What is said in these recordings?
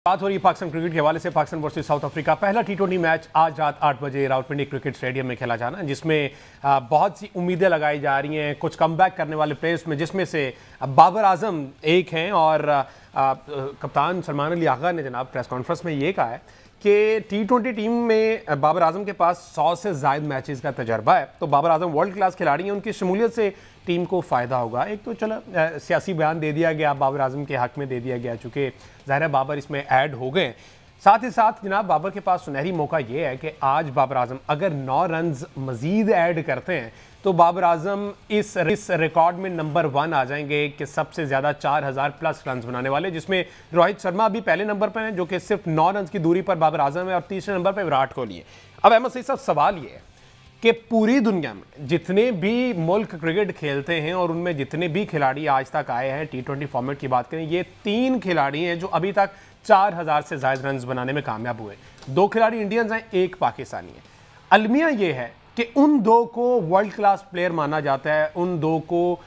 बात हो रही है पाकिस्तान क्रिकेट के हवाले से। पाकिस्तान वर्सेस साउथ अफ्रीका पहला टी20 मैच आज रात 8 बजे रावलपिंडी क्रिकेट स्टेडियम में खेला जाना, जिसमें बहुत सी उम्मीदें लगाई जा रही हैं कुछ कमबैक करने वाले प्लेयर्स में, जिसमें से बाबर आजम एक हैं। और कप्तान सलमान अली आगा ने जनाब प्रेस कॉन्फ्रेंस में ये कहा है कि टी20 टीम में बाबर आजम के पास 100 से ज़ायद मैचेस का तजर्बा है। तो बाबर आजम वर्ल्ड क्लास खिलाड़ी हैं, उनकी शमूलियत से टीम को फ़ायदा होगा। एक तो चलो सियासी बयान दे दिया गया, बाबर आजम के हक़ में दे दिया गया, चूँकि ज़ाहिर है बाबर इसमें ऐड हो गए। साथ ही साथ जनाब बाबर के पास सुनहरी मौका ये है कि आज बाबर आजम अगर 9 रन्स मज़ीद ऐड करते हैं तो बाबर आजम इस रिकॉर्ड में नंबर 1 आ जाएंगे कि सबसे ज़्यादा 4000 प्लस रन बनाने वाले, जिसमें रोहित शर्मा अभी पहले नंबर पर हैं जो कि सिर्फ 9 रन की दूरी पर बाबर आजम है, और तीसरे नंबर पर विराट कोहली है। अब अहमद सईद साहब, सवाल ये है कि पूरी दुनिया में जितने भी मुल्क क्रिकेट खेलते हैं और उनमें जितने भी खिलाड़ी आज तक आए हैं, टी20 फॉर्मेट की बात करें, ये 3 खिलाड़ी हैं जो अभी तक 4000 से ज़ायद रन बनाने में कामयाब हुए। 2 खिलाड़ी इंडियंस हैं, 1 पाकिस्तानी है। अलमिया ये है कि उन 2 को वर्ल्ड क्लास प्लेयर माना जाता है, उन 2 को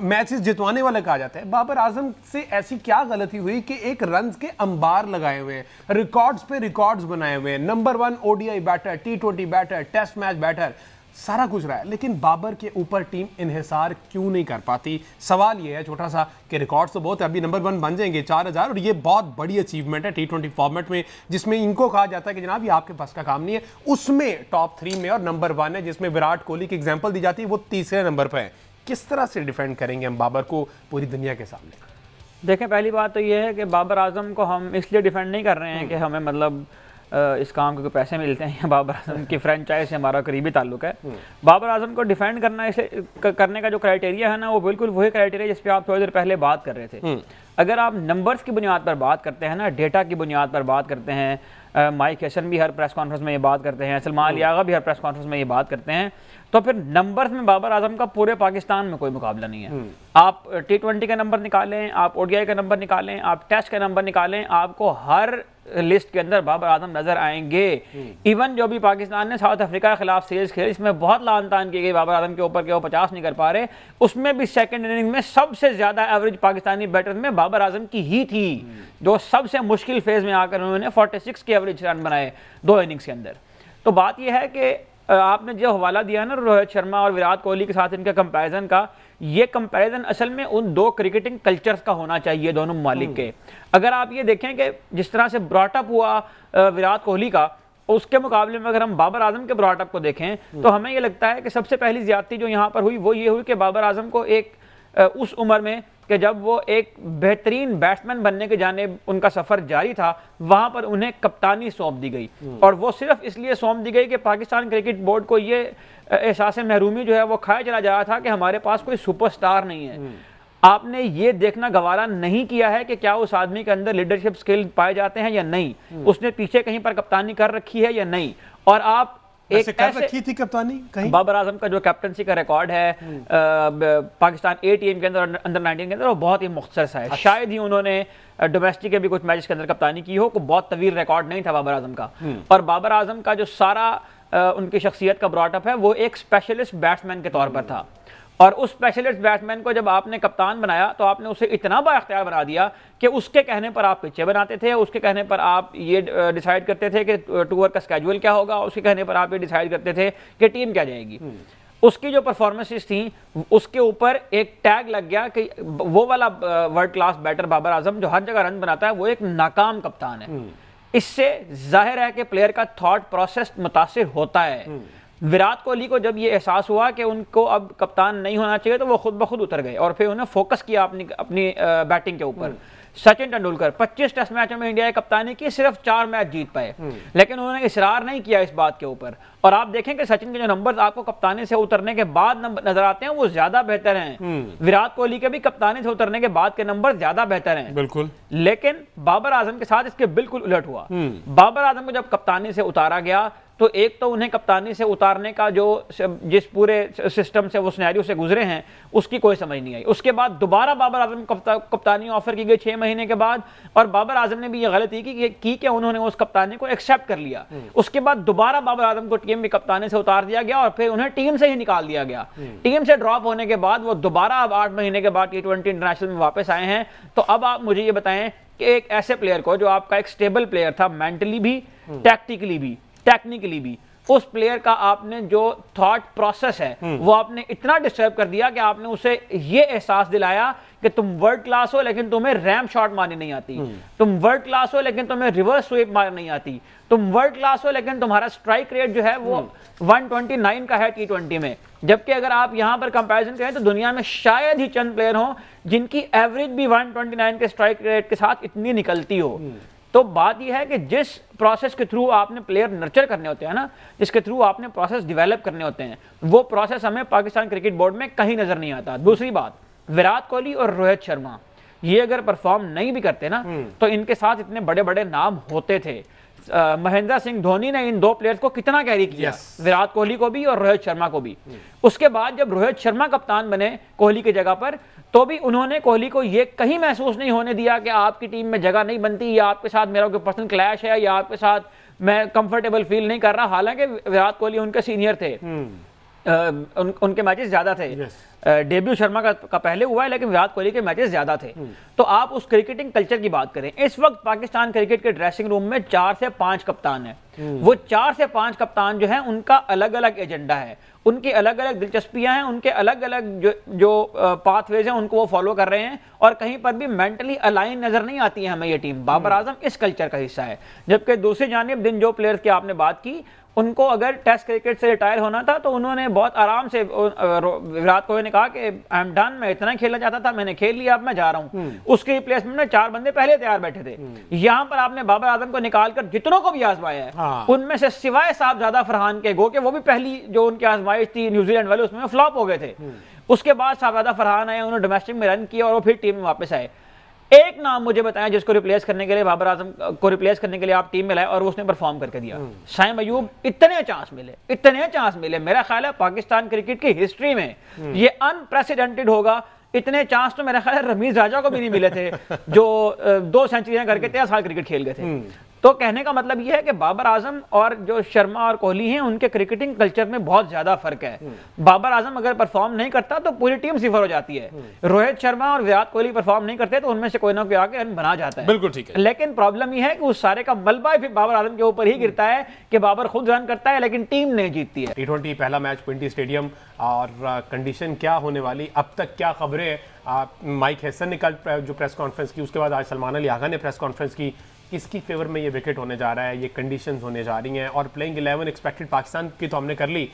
मैचेस जितवाने वाला कहा जाता है। बाबर आजम से ऐसी क्या गलती हुई कि एक रन्स के अंबार लगाए हुए हैं, रिकॉर्ड्स पे रिकॉर्ड्स बनाए हुए हैं, नंबर 1 ओडीआई बैटर, टी20 बैटर, टेस्ट मैच बैटर, सारा कुछ रहा है, लेकिन बाबर के ऊपर टीम इन्हिसार क्यों नहीं कर पाती? सवाल ये है छोटा सा कि रिकॉर्ड्स तो बहुत है, अभी नंबर 1 बन जाएंगे 4000, और ये बहुत बड़ी अचीवमेंट है टी20 फॉर्मेट में, जिसमें इनको कहा जाता है कि जनाब ये आपके पास का काम नहीं है। उसमें टॉप 3 में और नंबर 1 है, जिसमें विराट कोहली की एग्जाम्पल दी जाती है, वो तीसरे नंबर पर है। किस तरह से डिफेंड करेंगे हम बाबर को पूरी दुनिया के सामने? देखें, पहली बात तो ये है कि बाबर आजम को हम इसलिए डिफेंड नहीं कर रहे हैं कि हमें मतलब इस काम के पैसे मिलते हैं या बाबर आजम की फ्रेंचाइज से हमारा करीबी ताल्लुक है। बाबर आजम को डिफेंड करना इसलिए करने का जो क्राइटेरिया है ना, वो बिल्कुल वही क्राइटेरिया जिस पे आप थोड़ी देर पहले बात कर रहे थे। अगर आप नंबर्स की बुनियाद पर बात करते हैं ना, डेटा की बुनियाद पर बात करते हैं, माइक हैसन भी हर प्रेस कॉन्फ्रेंस में ये बात करते हैं, सलमान अली आगा भी हर प्रेस कॉन्फ्रेंस में ये बात करते हैं, तो फिर नंबर्स में बाबर आजम का पूरे पाकिस्तान में कोई मुकाबला नहीं है। आप टी20 का नंबर निकालें, आप ओडीआई का नंबर निकालें, आप टेस्ट का नंबर निकालें, आपको हर लिस्ट के अंदर बाबर आजम नजर आएंगे। इवन जो भी पाकिस्तान ने साउथ अफ्रीका के खिलाफ सीरीज खेली, इसमें बहुत लान तान की गई बाबर आजम के ऊपर के वो 50 नहीं कर पा रहे, उसमें भी सेकंड इनिंग में सबसे ज्यादा एवरेज पाकिस्तानी बैटर्स में बाबर आजम की ही थी, जो सबसे मुश्किल फेज में आकर उन्होंने 46 के एवरेज रन बनाए 2 इनिंग्स के अंदर। तो बात यह है कि आपने जो हवाला दिया ना रोहित शर्मा और विराट कोहली के साथ इनके कंपैरिजन का, ये कंपैरिजन असल में उन 2 क्रिकेटिंग कल्चर्स का होना चाहिए दोनों ममालिक के। अगर आप ये देखें कि जिस तरह से ब्रॉटअप हुआ विराट कोहली का, उसके मुकाबले में अगर हम बाबर आजम के ब्रॉटअप को देखें तो हमें ये लगता है कि सबसे पहली ज्यादती जो यहाँ पर हुई वो ये हुई कि बाबर आजम को एक उस उम्र में कि जब वो एक बेहतरीन बैट्समैन बनने के जाने उनका सफर जारी था, वहां पर उन्हें कप्तानी सौंप दी गई। और वो सिर्फ इसलिए सौंप दी गई कि पाकिस्तान क्रिकेट बोर्ड को ये एहसास महरूमी जो है वो खाया चला जा रहा था कि हमारे पास कोई सुपरस्टार नहीं है। आपने ये देखना गवारा नहीं किया है कि क्या उस आदमी के अंदर लीडरशिप स्किल पाए जाते हैं या नहीं, उसने पीछे कहीं पर कप्तानी कर रखी है या नहीं। और आप एक ऐसे रखी थी कप्तानी कहीं? बाबर आजम का जो कैप्टनसी का रिकॉर्ड है पाकिस्तान ए टीम के अंदर, अंडर 19 के अंदर, वो बहुत ही मुख्तसर सा है। अच्छा। शायद ही उन्होंने डोमेस्टिक के भी कुछ मैचेस के अंदर कप्तानी की हो, को बहुत तवील रिकॉर्ड नहीं था बाबर आजम का। और बाबर आजम का जो सारा उनकी शख्सियत का ब्रॉटअप है वो एक स्पेशलिस्ट बैट्समैन के तौर पर था। और उस स्पेशलिस्ट बैट्समैन को जब आपने कप्तान बनाया तो आपने उसे इतना बाख्तियार बना दिया कि उसके कहने पर आप पिचें बनाते थे, उसके कहने पर आप ये डिसाइड करते थे कि टूर का स्केड्यूल क्या होगा, उसके कहने पर आप ये डिसाइड करते थे कि टीम क्या जाएगी। उसकी जो परफॉर्मेंसेस थी उसके ऊपर एक टैग लग गया कि वो वाला world class batter Babar Azam जो हर जगह रन बनाता है वो एक नाकाम कप्तान है। इससे जाहिर है कि प्लेयर का थॉट प्रोसेस मुतासिर होता है। विराट कोहली को जब ये एहसास हुआ कि उनको अब कप्तान नहीं होना चाहिए तो वो खुद ब खुद उतर गए और फिर उन्हें फोकस किया अपनी बैटिंग के ऊपर। सचिन तेंदुलकर 25 टेस्ट मैचों में इंडिया की कप्तानी की, सिर्फ 4 मैच जीत पाए, लेकिन उन्होंने इसरार नहीं किया इस बात के ऊपर। और आप देखें कि सचिन के जो नंबर्स आपको कप्तानी से उतरने के बाद नजर आते हैं वो ज्यादा बेहतर हैं। विराट कोहली के भी कप्तानी से उतरने के बाद के नंबर ज्यादा बेहतर हैं, बिल्कुल। लेकिन बाबर आजम के साथ इसके बिल्कुल उलट हुआ। बाबर आजम को जब कप्तानी से उतारा गया तो एक तो उन्हें कप्तानी से उतारने का जो जिस पूरे सिस्टम से वो सिनेरियो से गुजरे हैं उसकी कोई समझ नहीं आई। उसके बाद दोबारा बाबर आजम कप्तानी ऑफर की गई 6 महीने के बाद, और बाबर आजम ने भी ये गलती की कि उन्होंने उस कप्तानी को एक्सेप्ट कर लिया। उसके बाद दोबारा बाबर आजम को टीम की कप्तानी से उतार दिया गया और फिर उन्हें टीम से ही निकाल दिया गया। टीम से ड्रॉप होने के बाद वो दोबारा अब 8 महीने के बाद T20 इंटरनेशनल में वापस आए हैं। तो अब आप मुझे ये बताएं कि एक ऐसे प्लेयर को जो आपका एक स्टेबल प्लेयर था, मेंटली भी, टैक्टिकली भी, टेक्निकली भी, उस प्लेयर का आपने जो थॉट प्रोसेस है वो आपने इतना डिस्टर्ब कर दिया कि आपने उसे ये एहसास दिलाया कि तुम वर्ल्ड क्लास हो लेकिन तुम्हें रैम शॉट मारनी नहीं आती, तुम वर्ल्ड क्लास हो लेकिन तुम्हें रिवर्स स्वीप मारनी नहीं आती, तुम वर्ल्ड क्लास हो लेकिन तुम्हारा स्ट्राइक रेट जो है वो 129 का है T20 में। जबकि अगर आप यहां पर कंपैरिजन करें तो दुनिया में शायद ही चंद प्लेयर हों जिनकी एवरेज भी 129 के स्ट्राइक रेट के साथ इतनी निकलती हो। तो बात यह है कि जिस प्रोसेस के थ्रू आपने प्लेयर नर्चर करने होते हैं ना, जिसके थ्रू आपने प्रोसेस डेवलप करने होते हैं, वो प्रोसेस हमें पाकिस्तान क्रिकेट बोर्ड में कहीं नजर नहीं आता। दूसरी बात, विराट कोहली और रोहित शर्मा ये अगर परफॉर्म नहीं भी करते ना तो इनके साथ इतने बड़े बड़े नाम होते थे। महेंद्र सिंह धोनी ने इन दो प्लेयर्स को कितना कैरी किया, विराट कोहली को भी और रोहित शर्मा को भी। उसके बाद जब रोहित शर्मा कप्तान बने कोहली की जगह पर, तो भी उन्होंने कोहली को ये कहीं महसूस नहीं होने दिया कि आपकी टीम में जगह नहीं बनती, या आपके साथ मेरा कोई पर्सनल क्लैश है, या आपके साथ मैं कंफर्टेबल फील नहीं कर रहा। हालांकि विराट कोहली उनके सीनियर थे, उनके मैचेस ज्यादा थे। डेब्यू शर्मा का पहले हुआ है लेकिन विराट कोहली के मैचेस ज्यादा थे। तो आप उस क्रिकेटिंग कल्चर की बात करें, इस वक्त पाकिस्तान क्रिकेट के ड्रेसिंग रूम में 4 से 5 कप्तान है। वो 4 से 5 कप्तान जो है उनका अलग अलग एजेंडा है, उनकी अलग अलग दिलचस्पियां हैं, उनके अलग अलग जो पाथवेज हैं उनको वो फॉलो कर रहे हैं, और कहीं पर भी मेंटली अलाइन नजर नहीं आती है हमें ये टीम। बाबर आजम इस कल्चर का हिस्सा है। जबकि दूसरी जानिब दिन जो प्लेयर्स की आपने बात की, उनको अगर टेस्ट क्रिकेट से रिटायर होना था तो उन्होंने बहुत आराम से, विराट कोहली ने कहा कि आई एम डन, मैं इतना खेलना चाहता था, मैंने खेल लिया, अब मैं जा रहा हूं। उसके रिप्लेसमेंट में 4 बंदे पहले तैयार बैठे थे। यहां पर आपने बाबर आजम को निकालकर जितनों को भी आजमाया है, उनमें से सिवाय साहबजादा फरहान के गो के वो भी पहली जो उनकी आजमाइश थी न्यूजीलैंड वाले उसमें फ्लॉप हो गए थे। उसके बाद साहबजादा फरहान आए, उन्होंने डोमेस्टिक में रन किया और वो फिर टीम में वापस आए। एक नाम मुझे बताया जिसको रिप्लेस करने के लिए, बाबर आजम को रिप्लेस करने के लिए आप टीम में लाए और उसने परफॉर्म करके दिया, शाइम अयूब। इतने चांस मिले, मेरा ख्याल है पाकिस्तान क्रिकेट की हिस्ट्री में ये अनप्रेसिडेंटेड होगा। इतने चांस तो मेरा ख्याल है रमीज राजा को भी नहीं मिले थे जो 2 सेंचुरियां करके 13 साल क्रिकेट खेल गए थे। तो कहने का मतलब यह है कि बाबर आजम और जो शर्मा और कोहली हैं उनके क्रिकेटिंग कल्चर में बहुत ज्यादा फर्क है। बाबर आजम अगर परफॉर्म नहीं करता तो पूरी टीम सिफर हो जाती है। रोहित शर्मा और विराट कोहली परफॉर्म नहीं करते तो उनमें से कोई ना कोई आके रन बना जाता है। बिल्कुल ठीक है। लेकिन प्रॉब्लम यह है कि उस सारे का मलबा फिर बाबर आजम के ऊपर ही गिरता है कि बाबर खुद रन करता है लेकिन टीम नहीं जीतती है। T20 पहला मैच क्विंटी स्टेडियम, और कंडीशन क्या होने वाली, अब तक क्या खबरें? माइक हैसन ने कल जो प्रेस कॉन्फ्रेंस की, उसके बाद आज सलमान अली आगा ने प्रेस कॉन्फ्रेंस की, किसकी फेवर में ये विकेट होने जा रहा है, ये कंडीशंस होने जा रही हैं? और प्लेइंग 11 एक्सपेक्टेड पाकिस्तान की तो हमने कर ली,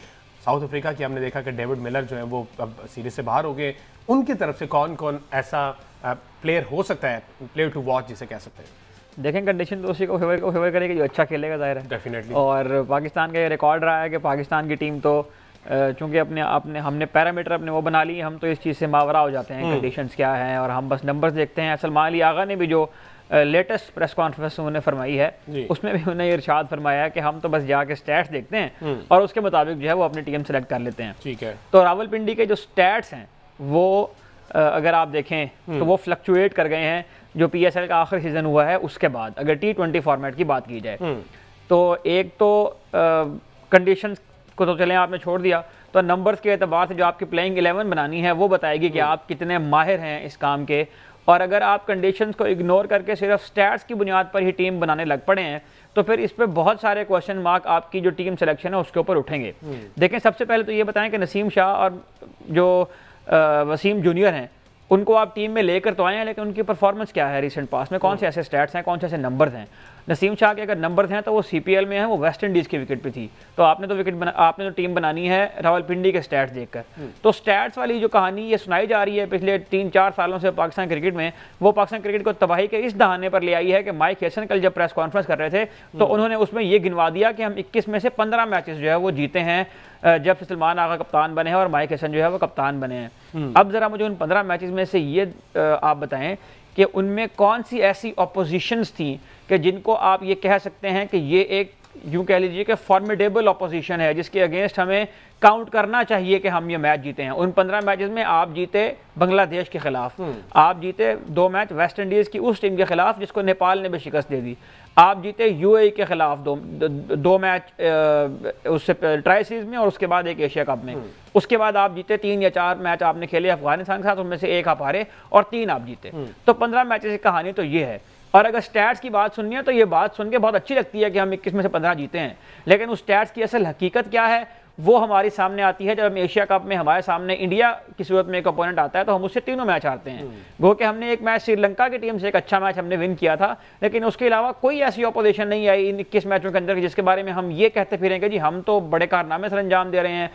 साउथ अफ्रीका की हमने देखा कि डेविड मिलर जो है वो अब सीरीज से बाहर हो गए। उनकी तरफ से कौन कौन ऐसा प्लेयर हो सकता है, प्लेयर टू वॉच जिसे कह सकते हैं? देखें, कंडीशन तो उसी को फेवर करेगी जो अच्छा खेलेगा, जाहिर है डेफिनेटली। और पाकिस्तान का ये रिकॉर्ड रहा है कि पाकिस्तान की टीम तो चूंकि हमने पैरामीटर अपने वो बना लिए, हम तो इस चीज़ से मावरा हो जाते हैं कंडीशंस क्या हैं और हम बस नंबर्स देखते हैं। सलमान अली आगा ने भी जो लेटेस्ट प्रेस कॉन्फ्रेंस उन्होंने फरमाई है उसमें भी उन्होंने ये इरशाद फरमाया है कि हम तो बस जाके स्टैट्स देखते हैं और उसके मुताबिक जो है वो अपनी टीम सेलेक्ट कर लेते हैं। ठीक है। तो रावलपिंडी के जो स्टैट्स हैं वो अगर आप देखें तो वो फ्लक्चुएट कर गए हैं जो PSL का आखिरी सीजन हुआ है उसके बाद। अगर T20 फॉर्मेट की बात की जाए तो एक तो कंडीशंस को तो चलें आपने छोड़ दिया, तो नंबर्स के एतबार से जो आपकी प्लेइंग 11 बनानी है वो बताएगी कि आप कितने माहिर हैं इस काम के। और अगर आप कंडीशंस को इग्नोर करके सिर्फ स्टैट्स की बुनियाद पर ही टीम बनाने लग पड़े हैं तो फिर इस पर बहुत सारे क्वेश्चन मार्क आपकी जो टीम सिलेक्शन है उसके ऊपर उठेंगे। देखें, सबसे पहले तो ये बताएं कि नसीम शाह और जो वसीम जूनियर हैं उनको आप टीम में लेकर तो आए हैं, लेकिन उनकी परफॉर्मेंस क्या है रिसेंट पास में, कौन से ऐसे स्टैट्स हैं, कौन से ऐसे नंबर्स हैं। नसीम शाह के अगर नंबर्स हैं तो वो CPL में है, वो वेस्ट इंडीज़ की विकेट पे थी। तो आपने तो टीम बनानी है रावलपिंडी के स्टैट्स देखकर। तो स्टैट्स वाली जो कहानी ये सुनाई जा रही है पिछले 3-4 सालों से पाकिस्तान क्रिकेट में, वो पाकिस्तान क्रिकेट को तबाही के इस दहाने पर ले आई है कि माइक हैसन कल जब प्रेस कॉन्फ्रेंस कर रहे थे तो उन्होंने उसमें ये गिनवा दिया कि हम 21 में से 15 मैचेस जो है वो जीते हैं जब से सलमान आगा कप्तान बने हैं और माइक हैसन जो है वो कप्तान बने हैं। अब जरा मुझे उन 15 मैचेस में से ये आप बताएं कि उनमें कौन सी ऐसी ऑपोजिशंस थी कि जिनको आप ये कह सकते हैं कि ये एक यूँ कह लीजिए कि फॉर्मिडेबल ऑपोजिशन है जिसके अगेंस्ट हमें काउंट करना चाहिए कि हम ये मैच जीते हैं। उन 15 मैचेस में आप जीते बांग्लादेश के खिलाफ, आप जीते 2 मैच वेस्ट इंडीज़ की उस टीम के खिलाफ जिसको नेपाल ने भी शिकस्त दे दी, आप जीते यूएई के खिलाफ दो मैच उससे ट्राई सीरीज में और उसके बाद एक एशिया कप में, उसके बाद आप जीते 3 या 4 मैच आपने खेले अफगानिस्तान के साथ, उनमें से 1 आप हारे और 3 आप जीते। तो 15 मैचेस की कहानी तो ये है। और अगर स्टैट्स की बात सुननी है तो ये बात सुन के बहुत अच्छी लगती है कि हम 21 में से 15 जीते हैं, लेकिन उस स्टैट्स की असल हकीकत क्या है वो हमारी सामने आती है जब हम एशिया कप में हमारे सामने इंडिया की सूरत में एक अपोनेंट आता है तो हम उससे तीनों मैच हारते हैं। गो कि हमने एक मैच श्रीलंका की टीम से एक अच्छा मैच हमने विन किया था, लेकिन उसके अलावा कोई ऐसी ऑपोजिशन नहीं आई इन 21 मैचों के अंदर जिसके बारे में हम ये कहते फिरें कि जी हम तो बड़े कारनामे सर अंजाम दे रहे हैं,